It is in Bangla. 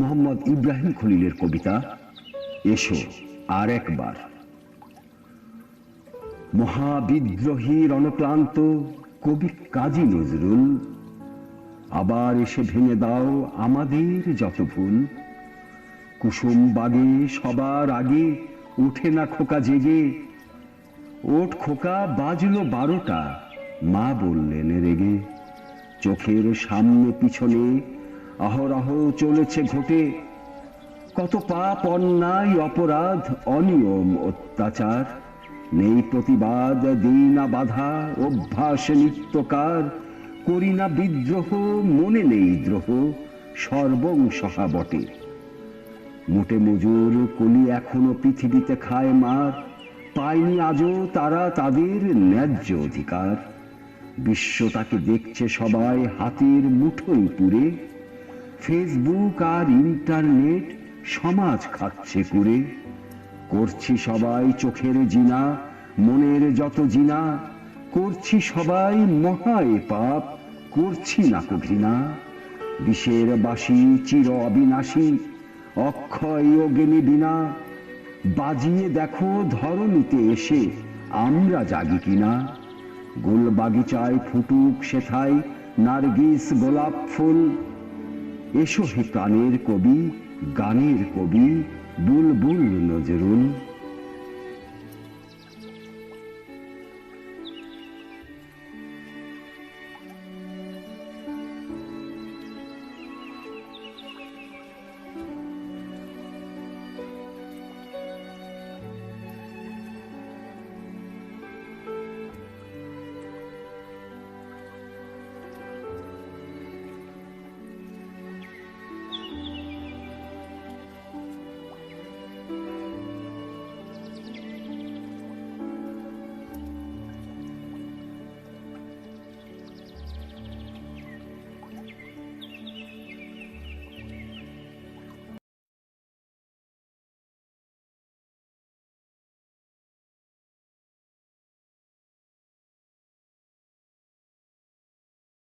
মোহাম্মদ ইব্রাহিম খলিলের কবিতা এসো আর একবার। মহাবিদ্রোহী রণক্লান্ত কবি কাজী নজরুল, আবার এসে ভেঙে দাও আমাদের যত ভুল। কুসুম বাগে সবার আগে ওঠে না খোকা জেগে, ওঠ খোকা বাজলো 12টা, মা বললেন রেগে। চোখের সামনে পিছনে অহরহ চলেছে ঘটে, কত পাপ অন্যায় অপরাধ অনিয়ম অত্যাচার। নেই প্রতিবাদ, দিই না বাধা, অভ্যাস নিত্যকার। করি না বিদ্রোহ, মনে নেই দ্রোহ, সর্বং সহা বটে। মোটে মজুর কলি এখনো পৃথিবীতে খায় মার, পায়নি আজও তারা তাদের ন্যায্য অধিকার। বিশ্বটাকে দেখছে সবাই হাতের মুঠোয় পুরে, ফেসবুক আর ইন্টারনেট সমাজ খাচ্ছে কুরে। করছি সবাই চোখের জিনা, মনের যত জিনা, করছি সবাই মহায় পাপ, করছি না ঘৃণা। বিষের বাসি চির অবিনাশী, অক্ষয় অগ্নি বিনা। বাজিয়ে দেখো ধরণীতে এসে আমরা জাগি কিনা। গোল বাগিচায় ফুটুক সেথায় নার্গিস গোলাপ ফুল। এসো হে প্রাণের কবি, গানের কবি বুলবুল নজরুল।